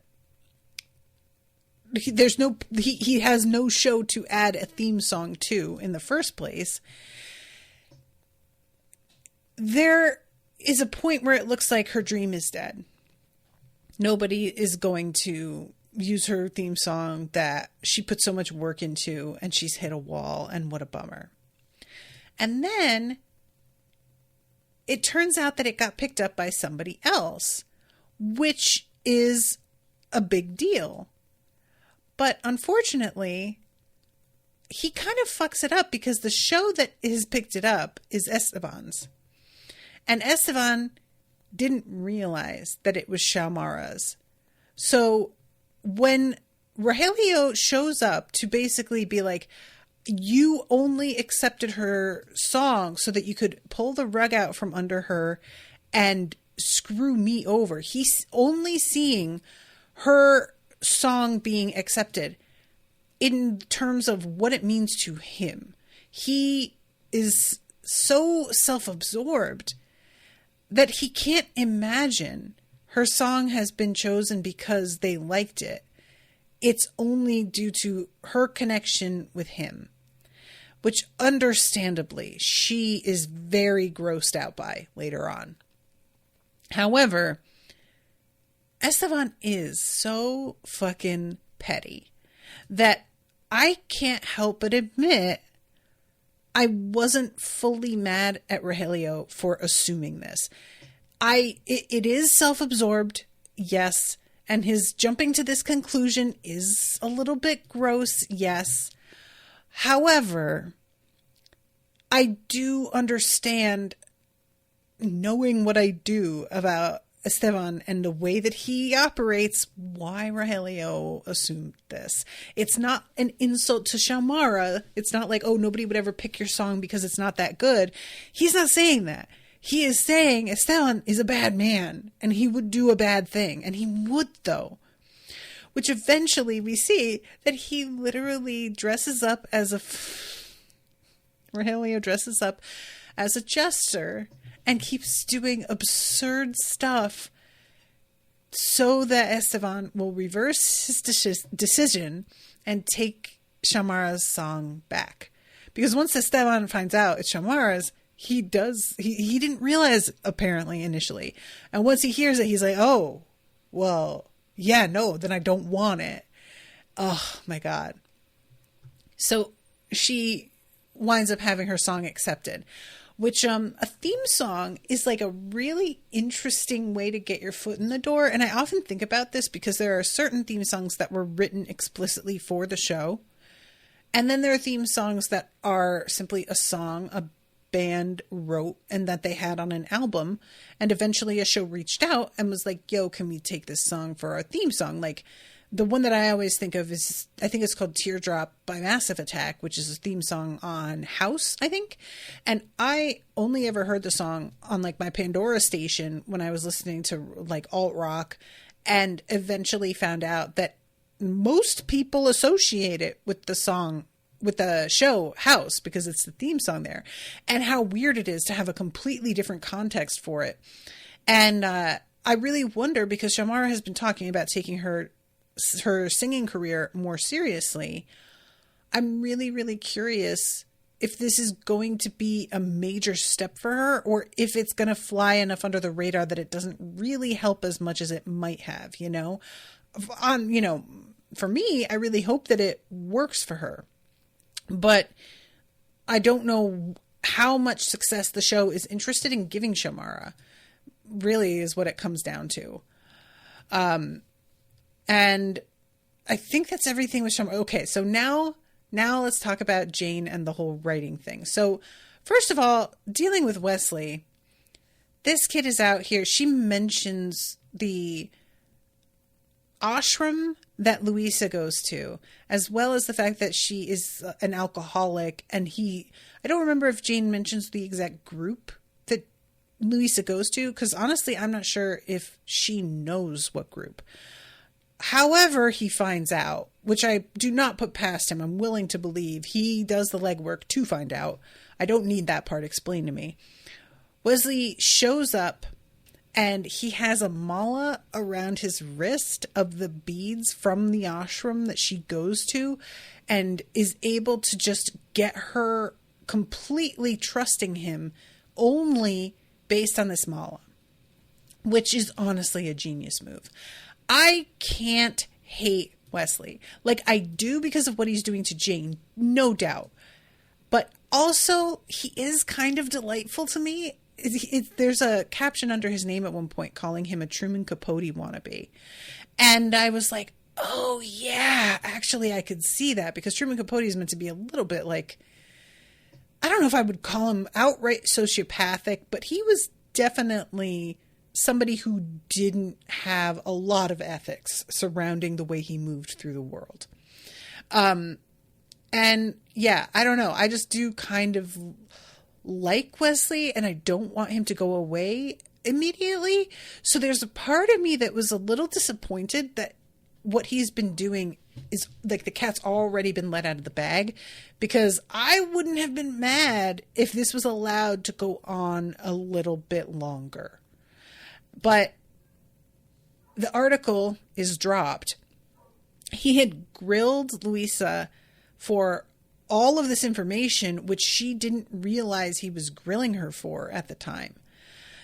[SPEAKER 2] He has no show to add a theme song to in the first place. There is a point where it looks like her dream is dead. Nobody is going to use her theme song that she put so much work into, and she's hit a wall, and what a bummer. And then it turns out that it got picked up by somebody else, which is a big deal. But unfortunately, he kind of fucks it up, because the show that has picked it up is Esteban's. And Esteban didn't realize that it was Shamara's. So when Rogelio shows up to basically be like, you only accepted her song so that you could pull the rug out from under her and screw me over. He's only seeing her song being accepted in terms of what it means to him. He is so self-absorbed that he can't imagine her song has been chosen because they liked it. It's only due to her connection with him, which understandably she is very grossed out by later on. However, Esteban is so fucking petty that I can't help but admit I wasn't fully mad at Rogelio for assuming this. It is self-absorbed, yes, and his jumping to this conclusion is a little bit gross, yes. However, I do understand, knowing what I do about Esteban and the way that he operates, why Rogelio assumed this. It's not an insult to Xiomara. It's not like, oh, nobody would ever pick your song because it's not that good. He's not saying that. He is saying Esteban is a bad man and he would do a bad thing. And he would, though. Which eventually we see that he literally dresses up as Rogelio dresses up as a jester and keeps doing absurd stuff so that Esteban will reverse his decision and take Xiomara's song back. Because once Esteban finds out it's Xiomara's, he didn't realize apparently initially. And once he hears it, he's like, oh, well, yeah, no, then I don't want it. Oh my God. So she winds up having her song accepted, which a theme song is like a really interesting way to get your foot in the door. And I often think about this because there are certain theme songs that were written explicitly for the show. And then there are theme songs that are simply a song a band wrote and that they had on an album. And eventually a show reached out and was like, yo, can we take this song for our theme song? Like, the one that I always think of is, I think it's called Teardrop by Massive Attack, which is a theme song on House, I think. And I only ever heard the song on like my Pandora station when I was listening to like alt rock, and eventually found out that most people associate it with the song, with the show House, because it's the theme song there, and how weird it is to have a completely different context for it. And I really wonder, because Xiomara has been talking about taking her singing career more seriously. I'm really, really curious if this is going to be a major step for her, or if it's going to fly enough under the radar that it doesn't really help as much as it might have, you know? For me, I really hope that it works for her, but I don't know how much success the show is interested in giving Xiomara, really is what it comes down to. And I think that's everything with Xiomara. Okay, so now let's talk about Jane and the whole writing thing. So first of all, dealing with Wesley, this kid is out here. She mentions the ashram that Luisa goes to, as well as the fact that she is an alcoholic. And I don't remember if Jane mentions the exact group that Luisa goes to, because honestly, I'm not sure if she knows what group. However, he finds out, which I do not put past him. I'm willing to believe he does the legwork to find out. I don't need that part explained to me. Wesley shows up and he has a mala around his wrist of the beads from the ashram that she goes to, and is able to just get her completely trusting him only based on this mala, which is honestly a genius move. I can't hate Wesley. Like, I do because of what he's doing to Jane, no doubt. But also, he is kind of delightful to me. There's a caption under his name at one point calling him a Truman Capote wannabe. And I was like, oh yeah, actually I could see that, because Truman Capote is meant to be a little bit like, I don't know if I would call him outright sociopathic, but he was definitely somebody who didn't have a lot of ethics surrounding the way he moved through the world. And yeah, I don't know. I just do kind of like Wesley, and I don't want him to go away immediately. So there's a part of me that was a little disappointed that what he's been doing is like the cat's already been let out of the bag, because I wouldn't have been mad if this was allowed to go on a little bit longer. But the article is dropped. He had grilled Louisa for all of this information, which she didn't realize he was grilling her for at the time.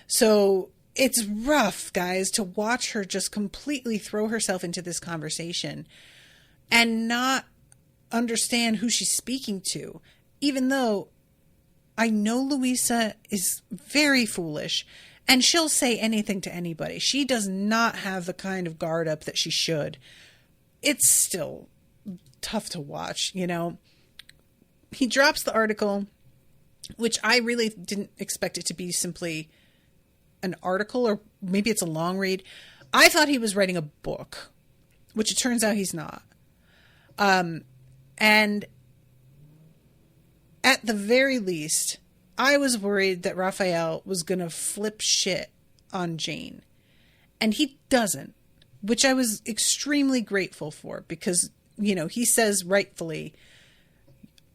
[SPEAKER 2] So it's rough, guys, to watch her just completely throw herself into this conversation and not understand who she's speaking to, even though I know Louisa is very foolish and she'll say anything to anybody. She does not have the kind of guard up that she should. It's still tough to watch, you know. He drops the article, which I really didn't expect it to be simply an article, or maybe it's a long read. I thought he was writing a book, which it turns out he's not. And at the very least, I was worried that Rafael was going to flip shit on Jane. And he doesn't, which I was extremely grateful for, because, you know, he says rightfully,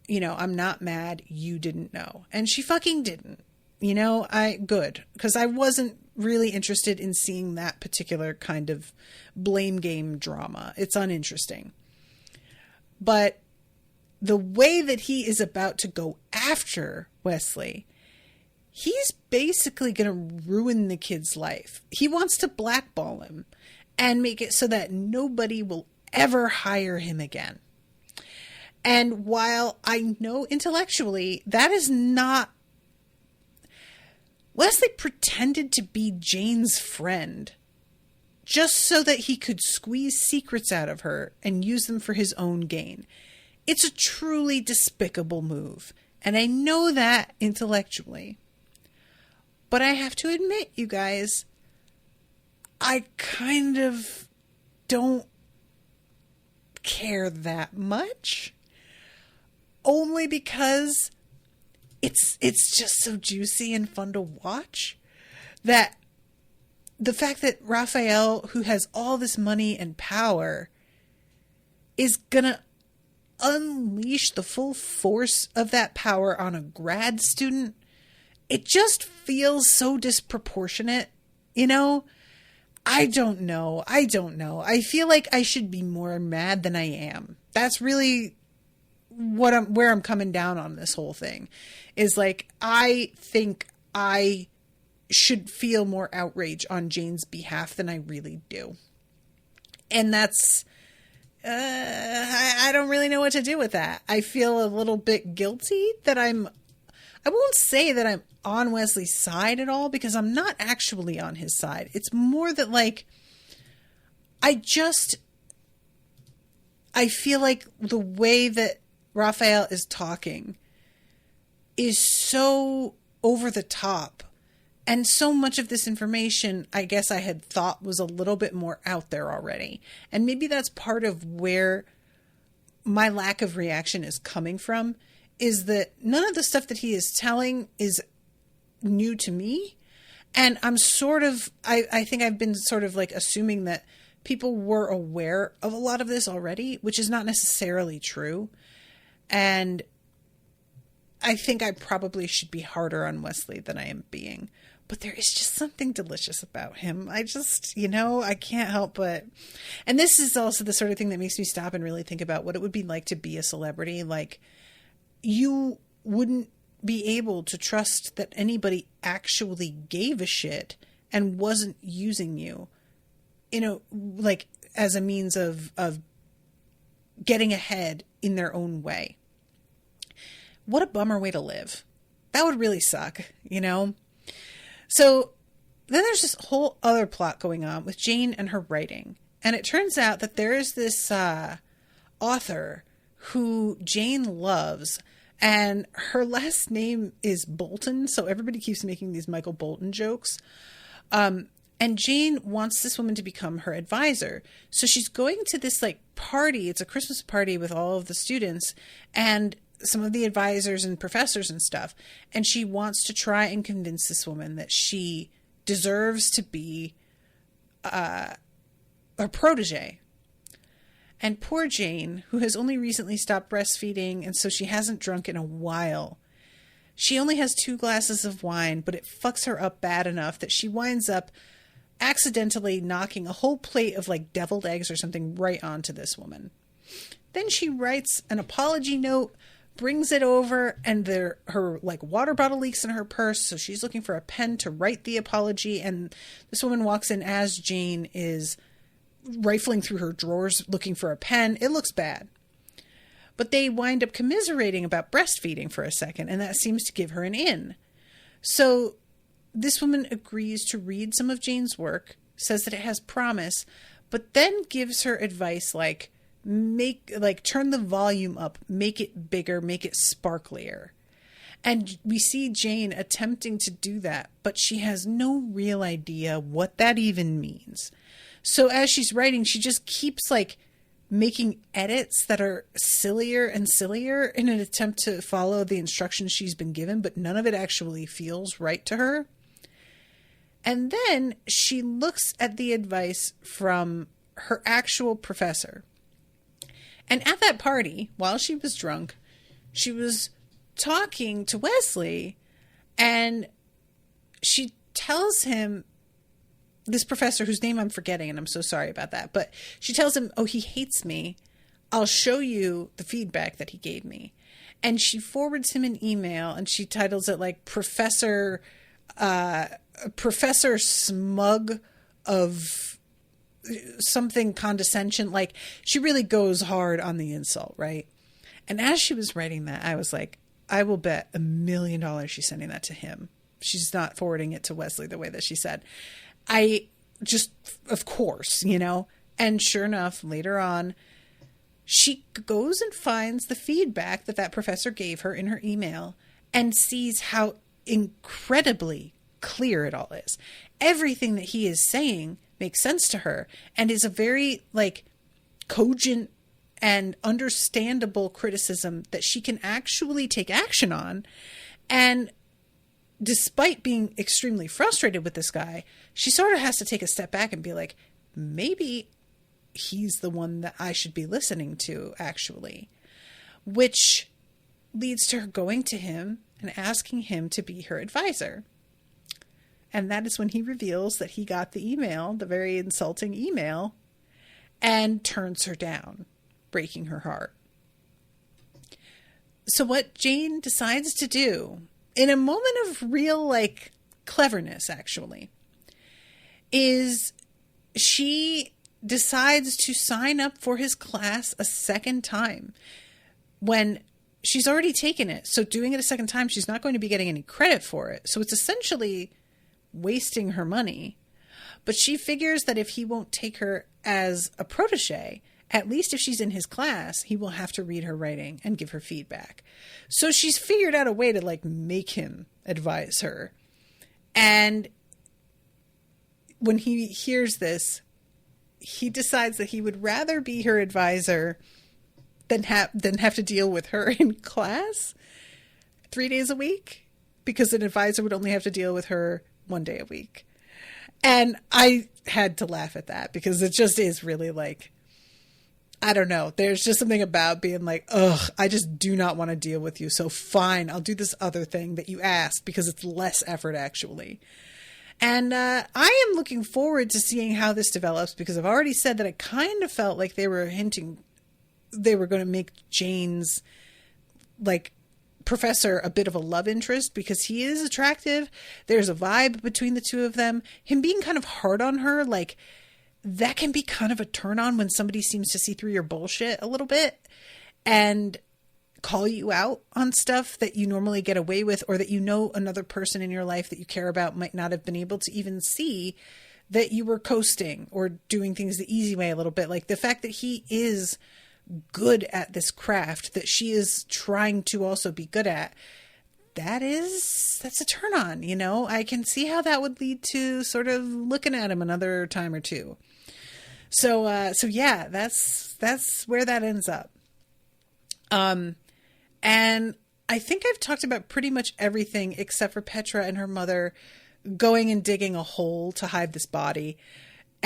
[SPEAKER 2] you know, I'm not mad, you didn't know. And she fucking didn't. You know, good, because I wasn't really interested in seeing that particular kind of blame game drama. It's uninteresting. But the way that he is about to go after Wesley, he's basically going to ruin the kid's life. He wants to blackball him and make it so that nobody will ever hire him again. And while I know intellectually that is not, Wesley pretended to be Jane's friend just so that he could squeeze secrets out of her and use them for his own gain. It's a truly despicable move, and I know that intellectually. But I have to admit, you guys, I kind of don't care that much. Only because it's just so juicy and fun to watch, that the fact that Rafael, who has all this money and power, is gonna unleash the full force of that power on a grad student, it just feels so disproportionate, you know? I don't know. I feel like I should be more mad than I am. That's really where I'm coming down on this whole thing, is like, I think I should feel more outrage on Jane's behalf than I really do. And that's, I don't really know what to do with that. I feel a little bit guilty that I won't say that I'm on Wesley's side at all, because I'm not actually on his side. It's more that, like, I feel like the way that Rafael is talking is so over the top. And so much of this information, I guess I had thought was a little bit more out there already. And maybe that's part of where my lack of reaction is coming from, is that none of the stuff that he is telling is new to me. And I'm sort of, I think I've been sort of like assuming that people were aware of a lot of this already, which is not necessarily true. And I think I probably should be harder on Wesley than I am being. But there is just something delicious about him. I just, you know, I can't help but... And this is also the sort of thing that makes me stop and really think about what it would be like to be a celebrity. Like, you wouldn't be able to trust that anybody actually gave a shit and wasn't using you, you know, like, as a means of getting ahead in their own way. What a bummer way to live. That would really suck, you know? So then there's this whole other plot going on with Jane and her writing. And it turns out that there is this author who Jane loves, and her last name is Bolton. So everybody keeps making these Michael Bolton jokes. And Jane wants this woman to become her advisor. So she's going to this like party. It's a Christmas party with all of the students and some of the advisors and professors and stuff. And she wants to try and convince this woman that she deserves to be a protege. And poor Jane, who has only recently stopped breastfeeding, and so she hasn't drunk in a while. She only has 2 glasses of wine, but it fucks her up bad enough that she winds up accidentally knocking a whole plate of like deviled eggs or something right onto this woman. Then she writes an apology note, brings it over, and her like water bottle leaks in her purse, so she's looking for a pen to write the apology, and this woman walks in as Jane is rifling through her drawers looking for a pen. It looks bad. But they wind up commiserating about breastfeeding for a second, and that seems to give her an in. So this woman agrees to read some of Jane's work, says that it has promise, but then gives her advice like turn the volume up, make it bigger, make it sparklier. And we see Jane attempting to do that, but she has no real idea what that even means. So as she's writing, she just keeps like making edits that are sillier and sillier in an attempt to follow the instructions she's been given, but none of it actually feels right to her. And then she looks at the advice from her actual professor. And at that party, while she was drunk, she was talking to Wesley, and she tells him, this professor whose name I'm forgetting, and I'm so sorry about that, but she tells him, oh, he hates me. I'll show you the feedback that he gave me. And she forwards him an email, and she titles it like Professor Smug of something condescension. Like, she really goes hard on the insult, right? And as she was writing that, I was like, I will bet $1 million she's sending that to him. She's not forwarding it to Wesley the way that she said. I just, of course, you know, and sure enough, later on, she goes and finds the feedback that professor gave her in her email and sees how incredibly clear it all is. Everything that he is saying makes sense to her and is a very like cogent and understandable criticism that she can actually take action on. And despite being extremely frustrated with this guy, she sort of has to take a step back and be like, maybe he's the one that I should be listening to, actually. Which leads to her going to him and asking him to be her advisor. And that is when he reveals that he got the email, the very insulting email, and turns her down, breaking her heart. So what Jane decides to do, in a moment of real, like, cleverness, actually, is she decides to sign up for his class a second time when she's already taken it. So doing it a second time, she's not going to be getting any credit for it. So it's essentially wasting her money. But she figures that if he won't take her as a protege, at least if she's in his class, he will have to read her writing and give her feedback. So she's figured out a way to like make him advise her. And when he hears this, he decides that he would rather be her advisor than have to deal with her in class 3 days a week, because an advisor would only have to deal with her 1 day a week. And I had to laugh at that because it just is really like, I don't know. There's just something about being like, ugh, I just do not want to deal with you. So fine, I'll do this other thing that you asked because it's less effort actually. And I am looking forward to seeing how this develops, because I've already said that I kind of felt like they were hinting they were going to make Jane's like professor a bit of a love interest because he is attractive. There's a vibe between the two of them. Him being kind of hard on her, like, that can be kind of a turn on when somebody seems to see through your bullshit a little bit and call you out on stuff that you normally get away with, or that you know another person in your life that you care about might not have been able to even see that you were coasting or doing things the easy way a little bit. Like the fact that he is good at this craft that she is trying to also be good at, that's a turn on, you know. I can see how that would lead to sort of looking at him another time or two. So yeah, that's where that ends up. And I think I've talked about pretty much everything except for Petra and her mother going and digging a hole to hide this body.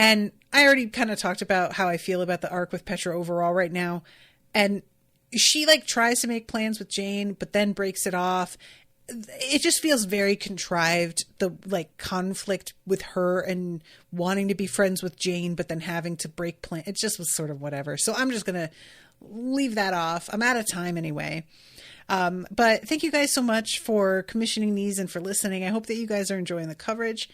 [SPEAKER 2] And I already kind of talked about how I feel about the arc with Petra overall right now. And she like tries to make plans with Jane, but then breaks it off. It just feels very contrived, the like conflict with her and wanting to be friends with Jane, but then having to break plan. It just was sort of whatever. So I'm just going to leave that off. I'm out of time anyway. But thank you guys so much for commissioning these and for listening. I hope that you guys are enjoying the coverage,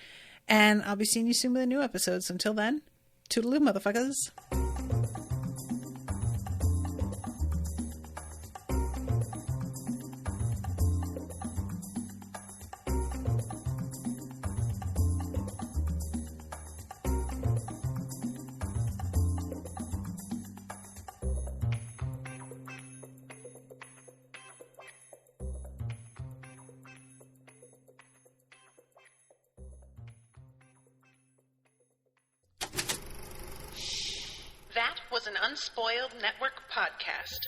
[SPEAKER 2] and I'll be seeing you soon with a new episode. So until then, toodaloo, motherfuckers.
[SPEAKER 1] That was an Unspoiled Network podcast.